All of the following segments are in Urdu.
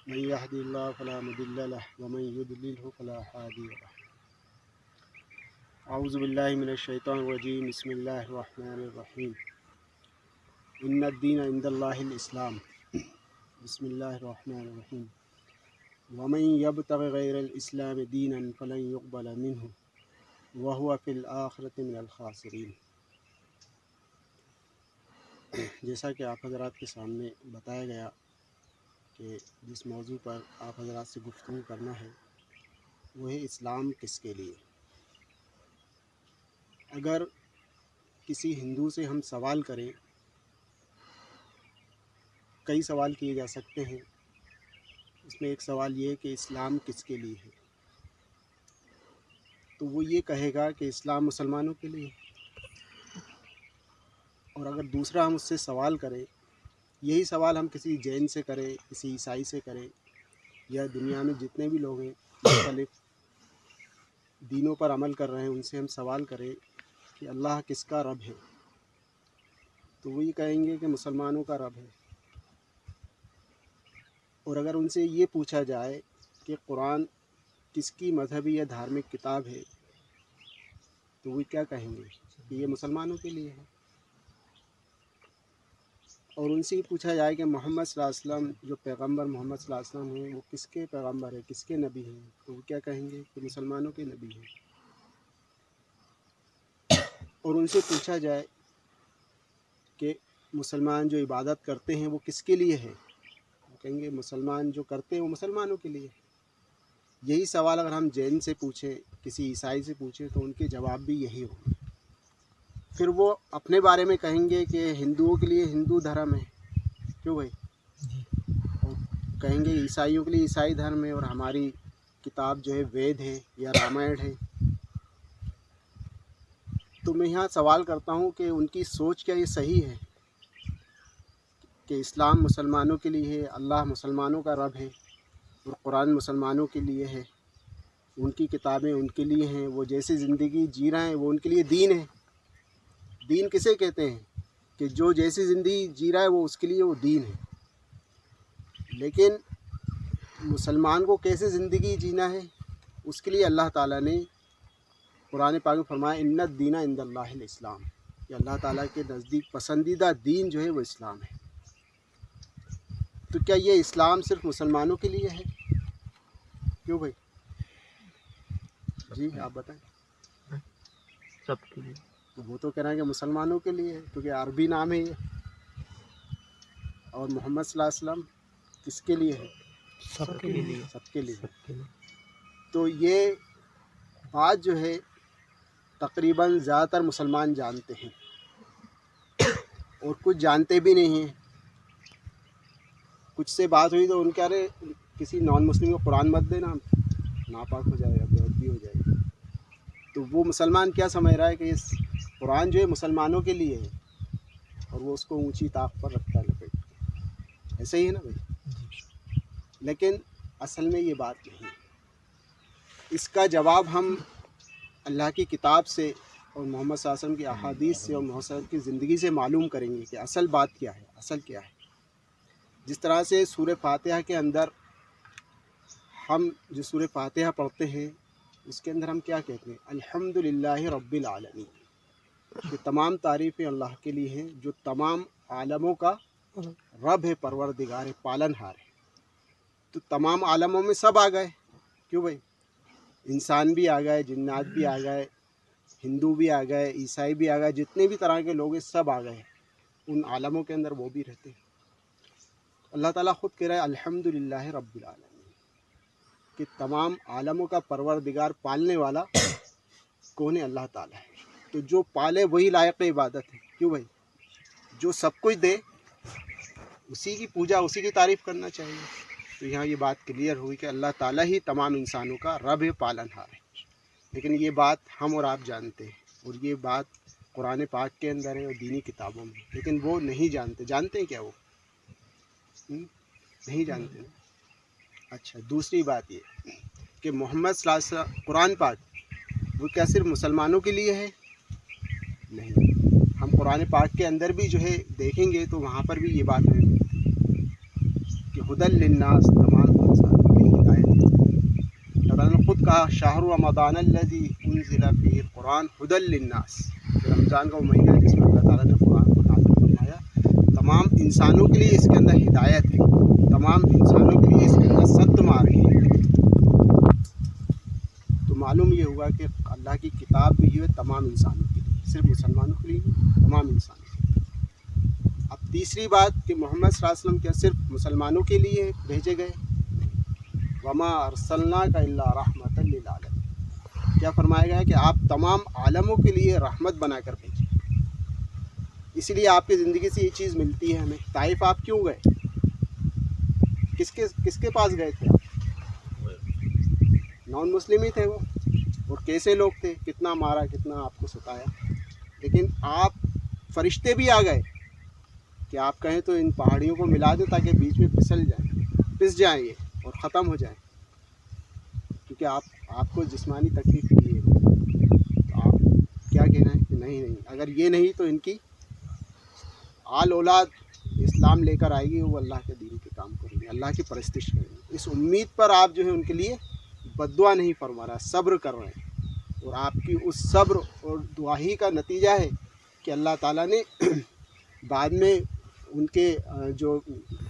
من يهد الله فلا مضل له ومن يضلل فلا هادي له. اعوذ باللہ من الشیطان الرجیم. بسم اللہ الرحمن الرحیم. ان الدین عند اللہ الاسلام. بسم اللہ الرحمن الرحیم. ومن يبتغ غیر الاسلام دینا فلن يقبل منه وهو في الآخرة من الخاسرین. جیسا کہ آپ حضرات کے سامنے بتایا گیا کہ جس موضوع پر آپ حضرات سے گفتگو کرنا ہے وہ ہے اسلام کس کے لیے. اگر کسی ہندو سے ہم سوال کریں، کئی سوال کیے جا سکتے ہیں، اس میں ایک سوال یہ ہے کہ اسلام کس کے لیے ہے، تو وہ یہ کہے گا کہ اسلام مسلمانوں کے لیے. اور اگر دوسرا ہم اس سے سوال کریں، یہی سوال ہم کسی جین سے کریں، کسی عیسائی سے کریں، یا دنیا میں جتنے بھی لوگ ہیں مختلف دینوں پر عمل کر رہے ہیں، ان سے ہم سوال کریں کہ اللہ کس کا رب ہے، تو وہ یہ کہیں گے کہ مسلمانوں کا رب ہے. اور اگر ان سے یہ پوچھا جائے کہ قرآن کس کی مذہبی یا دھارمک کتاب ہے، تو وہ کیا کہیں گے کہ یہ مسلمانوں کے لیے ہے. اور ان سے یہ پوچھا جائے کہ محمد صلی اللہ علیہ وسلم جو پیغمبر محمد صلی اللہ علیہ وسلم ہیں وہ کس کے پیغمبر ہیں، کس کے نبی ہیں، تو وہ کیا کہیں گے کہ مسلمانوں کے نبی ہیں. اور ان سے پوچھا جائے کہ مسلمان جو عبادت کرتے ہیں وہ کس کے لیے ہے، وہ کہیں گے مسلمان جو کرتے ہیں وہ مسلمانوں کے لیے. یہی سوال اگر ہم جین سے پوچھیں، کسی عیسائی سے پوچھیں، تو ان کے جواب بھی یہی ہوں. پھر وہ اپنے بارے میں کہیں گے کہ ہندوؤں کے لیے ہندو دھرم ہے، کیوں بھائی، اور کہیں گے عیسائیوں کے لیے عیسائی دھرم ہے، اور ہماری کتاب جو ہے وید ہے یا رامائن ہے. تو میں یہاں سوال کرتا ہوں کہ ان کی سوچ کیا یہ صحیح ہے کہ اسلام مسلمانوں کے لیے ہے، اللہ مسلمانوں کا رب ہے، اور قرآن مسلمانوں کے لیے ہے، ان کی کتابیں ان کے لیے ہیں، وہ جیسی زندگی جی رہے ہیں وہ ان کے لیے دین ہے. دین کسے کہتے ہیں کہ جو جیسی زندگی جی رہا ہے وہ اس کے لیے وہ دین ہے. لیکن مسلمان کو کیسے زندگی جینا ہے، اس کے لیے اللہ تعالیٰ نے قرآن پاک میں فرمایا ان الدین عند اللہ الاسلام، کہ اللہ تعالیٰ کے نزدیک پسندیدہ دین جو ہے وہ اسلام ہے. تو کیا یہ اسلام صرف مسلمانوں کے لیے ہے؟ کیوں بھائی؟ جی آپ بتائیں. سب کے لیے. تو وہ تو کہہ رہے ہیں کہ مسلمانوں کے لیے ہے، کیونکہ عربی نام ہے یہ. اور محمد صلی اللہ علیہ وسلم کس کے لیے ہے؟ سب کے لیے. سب کے لیے. سب کے لیے. تو یہ بات جو ہے تقریباً زیادہ تر مسلمان جانتے ہیں، اور کچھ جانتے بھی نہیں ہیں. کچھ سے بات ہوئی تو ان کہہ رہے کسی نان مسلم کو قرآن مت دینا، ناپاک ہو جائے گا، بے ادبی ہو جائے گی. تو وہ مسلمان کیا سمجھ رہا ہے کہ اس قرآن جو ہے مسلمانوں کے لیے ہے، اور وہ اس کو اونچی طاق پر رکھتا ہے لپیٹ کے. ایسے ہی ہے نا بھائی؟ لیکن اصل میں یہ بات نہیں ہے. اس کا جواب ہم اللہ کی کتاب سے اور محمد صلی اللہ علیہ وسلم کی احادیث سے اور محمد صلی اللہ علیہ وسلم کی زندگی سے معلوم کریں گے کہ اصل بات کیا ہے، اصل کیا ہے. جس طرح سے سورہ فاتحہ کے اندر ہم جو سورہ فاتحہ پڑھتے ہیں اس کے اندر ہم کیا کہتے ہیں؟ الحمدللہ رب العالمین، کہ تمام تعریفیں اللہ کے لیے ہیں جو تمام عالموں کا رب ہے، پروردگار ہے، پالن ہار ہے. تو تمام عالموں میں سب آ گئے، کیوں بھائی؟ انسان بھی آ گئے، جنات بھی آ گئے، ہندو بھی آ گئے، عیسائی بھی آ گئے، جتنے بھی طرح کے لوگ ہیں سب آ گئے، ان عالموں کے اندر وہ بھی رہتے ہیں. اللہ تعالیٰ خود کہہ رہا ہے الحمدللہ رب العالمین، کہ تمام عالموں کا پروردگار پالنے والا کون ہے؟ اللہ تعالیٰ ہے. تو جو پالے وہی لائق عبادت ہے، کیوں بھائی؟ جو سب کچھ دے اسی کی پوجا، اسی کی تعریف کرنا چاہیے. تو یہاں یہ بات کلیئر ہوئی کہ اللہ تعالیٰ ہی تمام انسانوں کا رب ہے، پالن ہار ہے. لیکن یہ بات ہم اور آپ جانتے ہیں، اور یہ بات قرآن پاک کے اندر ہے اور دینی کتابوں میں، لیکن وہ نہیں جانتے. جانتے ہیں کیا وہ؟ نہیں جانتے نا. اچھا، دوسری بات یہ کہ محمد صلی اللہ علیہ وسلم قرآن پاک وہ کیا صرف مسلمانوں کے لیے ہے؟ نہیں. ہم قرآن پاک کے اندر بھی جو ہے دیکھیں گے تو وہاں پر بھی یہ بات نہیں ملتی. کہ ہدل للناس تمام انسانوں کے لیے ہدایت ہے۔ اللہ تعالیٰ نے خود کہا شہر رمضان الذی انزل فیہ القرآن ہدل للناس، رمضان کا وہ مہینہ ہے جس میں اللہ تعالیٰ نے قرآن کو نازل فرمایا، تمام انسانوں کے لیے اس کے اندر ہدایت ہے، تمام انسانوں کے لیے اس کے اندر ست مارگ ہے۔ تو معلوم یہ ہوا کہ اللہ کی کتاب بھی ہے تمام انسانوں کے لیے، صرف مسلمانوں کے لیے نہیں، تمام انسانوں کے لیے۔ اب تیسری بات کہ محمد صلی اللہ علیہ وسلم کیا صرف مسلمانوں کے لیے بھیجے گئے؟ وما ارسلناک الا رحمۃ للعالمین، کیا فرمایا گیا کہ آپ تمام عالموں کے لیے رحمت بنا کر بھیجے۔ اسی لیے آپ کی زندگی سے یہ چیز ملتی ہے ہمیں۔ طائف آپ کیوں گئے؟ کس کے پاس گئے تھے آپ؟ نان مسلم ہی تھے وہ، اور کیسے لوگ تھے، کتنا مارا، کتنا آپ کو ستایا، لیکن آپ فرشتے بھی آ گئے کہ آپ کہیں تو ان پہاڑیوں کو ملا دیں تاکہ بیچ میں پس جائیں یہ اور ختم ہو جائیں، کیونکہ آپ کو جسمانی تکلیف ملی ہے، تو آپ کیا کہنا ہے کہ نہیں، اگر یہ نہیں تو ان کی آل اولاد اسلام لے کر آئے گی، وہ اللہ کے دین کے کام کریں گے، اللہ کی پرستش کریں گے۔ اس امید پر آپ جو ہے ان کے لیے بد دعا نہیں فرما رہا، صبر کر رہے ہیں، اور آپ کی اس صبر اور دعا ہی کا نتیجہ ہے کہ اللہ تعالیٰ نے بعد میں ان کے جو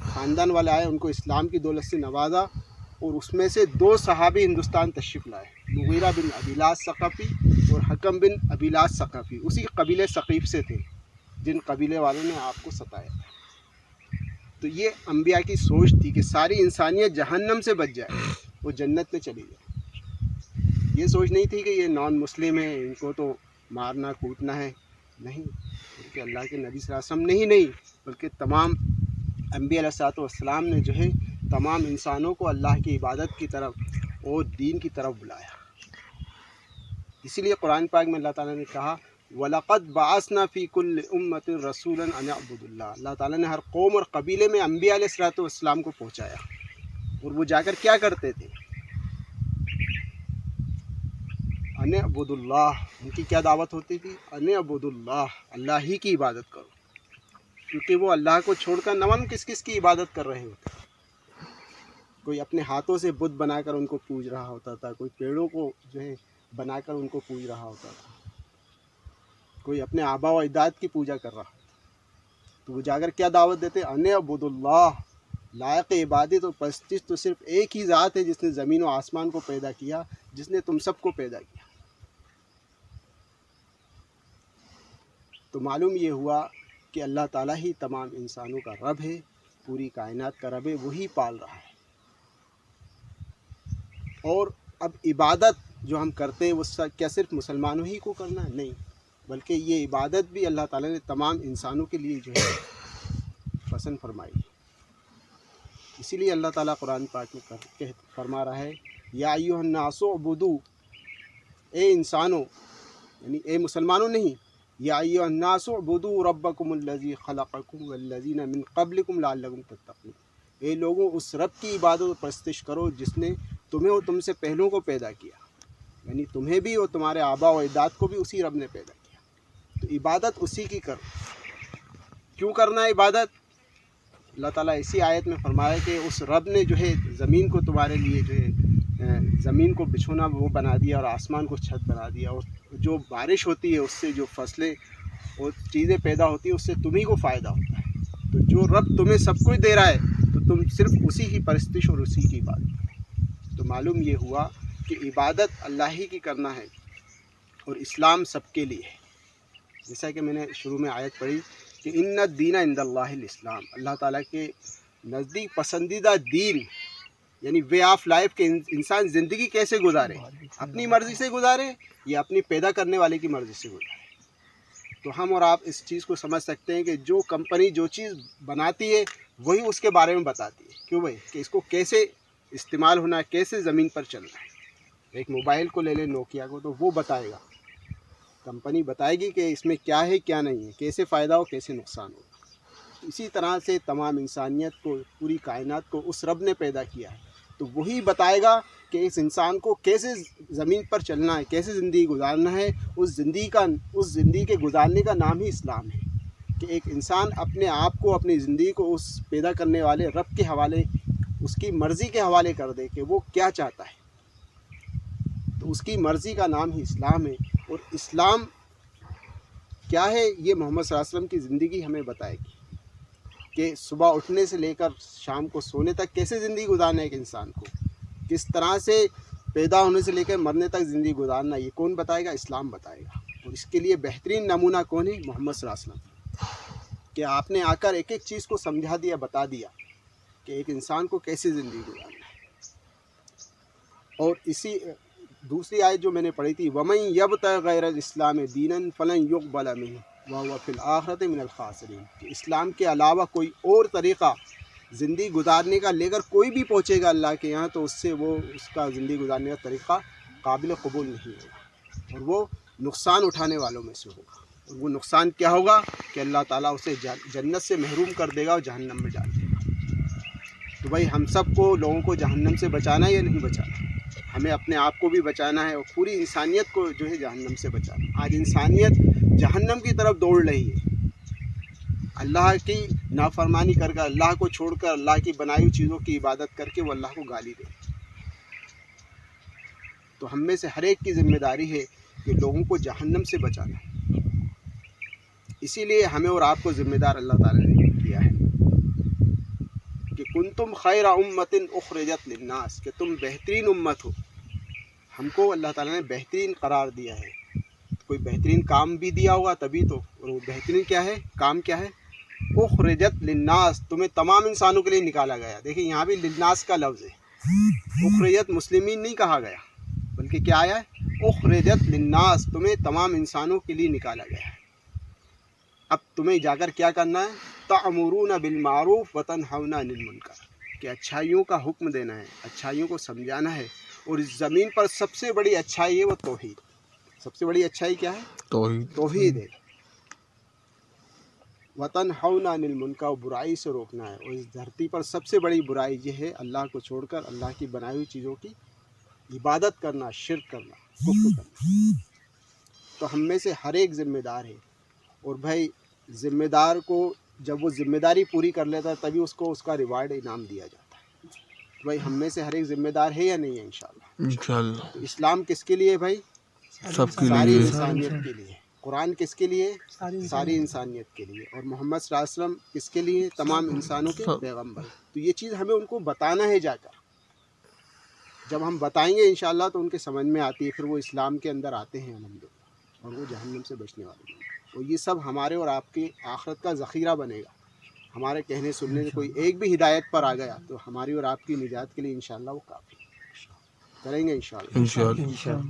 خاندان والے آئے ان کو اسلام کی دولت سے نوازا، اور اس میں سے 2 صحابی ہندوستان تشریف لائے، مغیرہ بن ابیلاس ثقفی اور حکم بن ابیلاس ثقفی، اسی قبیلے ثقیف سے تھے جن قبیلے والوں نے آپ کو ستایا تھا۔ تو یہ انبیاء کی سوچ تھی کہ ساری انسانیت جہنم سے بچ جائے، وہ جنت میں چلی جائے۔ یہ سوچ نہیں تھی کہ یہ نان مسلم ہیں، ان کو تو مارنا کوٹنا ہے، نہیں، بلکہ اللہ کے نبی صلی اللہ علیہ وسلم نہیں بلکہ تمام انبیاء علیہ السلام نے جو ہے تمام انسانوں کو اللہ کی عبادت کی طرف اور دین کی طرف بلایا۔ اسی لیے قرآن پاک میں اللہ تعالیٰ نے کہا وَلَقَدْ بَعَثْنَا فِي كُلِّ أُمَّةٍ رَسُولًا أَنِ اعْبُدُوا اللَّهَ، اللہ تعالیٰ نے ہر قوم اور قبیلے میں انبیاء علیہ السلام کو پہنچایا، اور وہ جا کر کیا کرتے تھے؟ ان اعبدوا اللہ، ان کی کیا دعوت ہوتی تھی؟ ان اعبدوا اللہ، اللہ ہی کی عبادت کرو، کیونکہ وہ اللہ کو چھوڑ کر نہ کس کی عبادت کر رہے ہوتے۔ کوئی اپنے ہاتھوں سے بت بنا کر ان کو پوج رہا ہوتا تھا، کوئی پیڑوں کو جو ہے بنا کر ان کو پوج رہا ہوتا تھا، کوئی اپنے آبا و اجداد کی پوجا کر رہا تھا۔ تو وہ جا کر کیا دعوت دیتے؟ ان اعبدوا اللہ، لائق عبادت و پرستش تو صرف ایک ہی ذات ہے جس نے زمین و آسمان کو پیدا کیا، جس نے تم سب کو پیدا کیا۔ تو معلوم یہ ہوا کہ اللہ تعالیٰ ہی تمام انسانوں کا رب ہے، پوری کائنات کا رب ہے، وہی پال رہا ہے۔ اور اب عبادت جو ہم کرتے ہیں وہ کیا صرف مسلمانوں ہی کو کرنا ہے؟ نہیں، بلکہ یہ عبادت بھی اللہ تعالیٰ نے تمام انسانوں کے لیے جو ہے پسند فرمائی ہے۔ اسی لیے اللہ تعالیٰ قرآن پاک میں فرما رہا ہے یا ایھا الناس اعبدوا، اے انسانوں، یعنی اے مسلمانوں نہیں، یا ایھا الناس اعبدوا ربکم الذی خلقکم والذین من قبلکم لعلکم تتقون، اے لوگوں اس رب کی عبادت و پرستش کرو جس نے تمہیں اور تم سے پہلوں کو پیدا کیا، یعنی تمہیں بھی اور تمہارے آبا و اجداد کو بھی اسی رب نے پیدا کیا۔ تو عبادت اسی کی کرو۔ کیوں کرنا ہے عبادت؟ اللہ تعالیٰ اسی آیت میں فرمایا کہ اس رب نے جو ہے زمین کو تمہارے لیے جو ہے زمین کو بچھونا وہ بنا دیا، اور آسمان کو چھت بنا دیا، اور جو بارش ہوتی ہے اس سے جو فصلیں اور چیزیں پیدا ہوتی ہیں اس سے تمہیں کو فائدہ ہوتا ہے۔ تو جو رب تمہیں سب کچھ دے رہا ہے تو تم صرف اسی کی پرستش اور اسی کی عبادت کرو۔ تو معلوم یہ ہوا کہ عبادت اللہ ہی کی کرنا ہے، اور اسلام سب کے لیے ہے۔ جیسا کہ میں نے شروع میں آیت پڑھی کہ ان الدین عند اللہ الاسلام، اللہ تعالیٰ کے نزدیک پسندیدہ دین یعنی وے آف لائف کے انسان زندگی کیسے گزارے، اپنی مرضی سے گزارے یا اپنی پیدا کرنے والے کی مرضی سے گزارے۔ تو ہم اور آپ اس چیز کو سمجھ سکتے ہیں کہ جو کمپنی جو چیز بناتی ہے وہی اس کے بارے میں بتاتی ہے، کیوں بھائی، کہ اس کو کیسے استعمال ہونا ہے، کیسے زمین پر چلنا ہے۔ ایک موبائل کو لے لیں نوکیا کو، تو وہ بتائے گا، کمپنی بتائے گی کہ اس میں کیا ہے کیا نہیں ہے، کیسے فائدہ ہو کیسے نقصان ہو۔ اسی طرح سے تمام انسانیت کو، پوری کائنات کو اس رب نے پیدا کیا ہے، تو وہی بتائے گا کہ اس انسان کو کیسے زمین پر چلنا ہے، کیسے زندگی گزارنا ہے۔ اس زندگی کے گزارنے کا نام ہی اسلام ہے۔ کہ ایک انسان اپنے آپ کو اپنی زندگی کو اس پیدا کرنے والے رب کے حوالے اس کی مرضی کے حوالے کر دے کہ وہ کیا چاہتا ہے. تو اس کی مرضی کا نام ہی اسلام ہے. اور اسلام کیا ہے یہ محمد صلی اللہ علیہ وسلم کی زندگی ہمیں بتائے گی کہ صبح اٹھنے سے لے کر شام کو سونے تک کیسے زندگی گزارنا ہے ایک انسان کو, کس طرح سے پیدا ہونے سے لے کر مرنے تک زندگی گزارنا. یہ کون بتائے گا؟ اسلام بتائے گا. اور اس کے لیے بہترین نمونہ کون ہے؟ محمد صلی اللہ علیہ وسلم, کہ آپ نے آ کر ایک ایک چیز کو سمجھا دیا, بتا دیا کہ ایک انسان کو کیسے زندگی گزارنا ہے. اور اسی دوسری آیت جو میں نے پڑھی تھی, وَمَن يَبْتَغِ غَيْرَ الْإِسْلَامِ دِينًا فَلَن يُقْبَلَ مِنْهُ وَهُوَ فِي الْآخِرَةِ مِنَ الْخَاسِرِينَ. کہ اسلام کے علاوہ کوئی اور طریقہ زندگی گزارنے کا لے کر کوئی بھی پہنچے گا اللہ کے یہاں, تو اس سے وہ اس کا زندگی گزارنے کا طریقہ قابل قبول نہیں ہوگا, اور وہ نقصان اٹھانے والوں میں سے ہوگا. اور وہ نقصان کیا ہوگا کہ اللہ تعالیٰ اسے جنت سے محروم کر دے گا اور جہنم میں ڈال دے گا. تو بھائی ہم سب کو لوگوں کو جہنم سے بچانا ہے یا نہیں بچانا؟ ہمیں اپنے آپ کو بھی بچانا ہے اور پوری انسانیت کو جو ہے جہنم سے بچانا. آج انسانیت جہنم کی طرف دوڑ رہی ہے, اللہ کی نافرمانی کر کر, اللہ کو چھوڑ کر, اللہ کی بنائی ہوئی چیزوں کی عبادت کر کے وہ اللہ کو گالی دے. تو ہم میں سے ہر ایک کی ذمہ داری ہے کہ لوگوں کو جہنم سے بچانا ہے. اسی لیے ہمیں اور آپ کو ذمہ دار اللہ تعالیٰ نے کیا ہے کہ کنتم خیر امت اخرجت للناس, کہ تم بہترین امت ہو. ہم کو اللہ تعالیٰ نے بہترین قرار دیا ہے. کوئی بہترین کام بھی دیا ہوگا تبھی تو, اور وہ بہترین کیا ہے؟ کام کیا ہے؟ اخرجت للناس, تمہیں تمام انسانوں کے لیے نکالا گیا. دیکھیں یہاں بھی للناس کا لفظ ہے, اخرجت مسلمین نہیں کہا گیا, بلکہ کیا آیا ہے؟ اخرجت للناس, تمہیں تمام انسانوں کے لیے نکالا گیا ہے. اب تمہیں جا کر کیا کرنا ہے؟ تأمرون بالمعروف وتنہون عن المنکر, کہ اچھائیوں کا حکم دینا ہے, اچھائیوں کو سمجھانا ہے. اور اس زمین پر سب سے بڑی اچھائی ہے وہ توحید. سب سے بڑی اچھائی کیا ہے؟ توحید ہے. وتنہون عن المنکر, برائی سے روکنا ہے. اور اس دھرتی پر سب سے بڑی برائی یہ ہے اللہ کو چھوڑ کر اللہ کی بنائی ہوئی چیزوں کی عبادت کرنا, شرک کرنا, کفر کرنا. تو ہم میں سے ہر ایک ذمہ دار ہے. اور بھائی ذمہ دار کو جب وہ ذمہ داری پوری کر لیتا ہے تبھی اس کو اس کا ریوارڈ انعام دیا جاتا ہے. تو بھائی ہم میں سے ہر ایک ذمہ دار ہے یا نہیں ہے؟ انشاءاللہ. تو اسلام کس کے لیے ہے بھائی؟ سب کے ساری لیے. انسانیت کے لیے. قرآن کس کے لیے؟ ساری انسانیت کے لیے. اور محمد صلی اللہ علیہ وسلم کس کے لیے؟ تمام انسانوں کے پیغمبر. تو یہ چیز ہمیں ان کو بتانا ہے جا کر. جب ہم بتائیں گے انشاءاللہ تو ان کے سمجھ میں آتی ہے, پھر وہ اسلام کے اندر آتے ہیں الحمدللہ, اور وہ جہنم سے بچنے والے ہیں. اور یہ سب ہمارے اور آپ کی آخرت کا ذخیرہ بنے گا. ہمارے کہنے سننے سے کوئی ایک بھی ہدایت پر آ گیا تو ہماری اور آپ کی نجات کے لیے انشاءاللہ وہ کافی کریں گے انشاءاللہ. انشاءاللہ.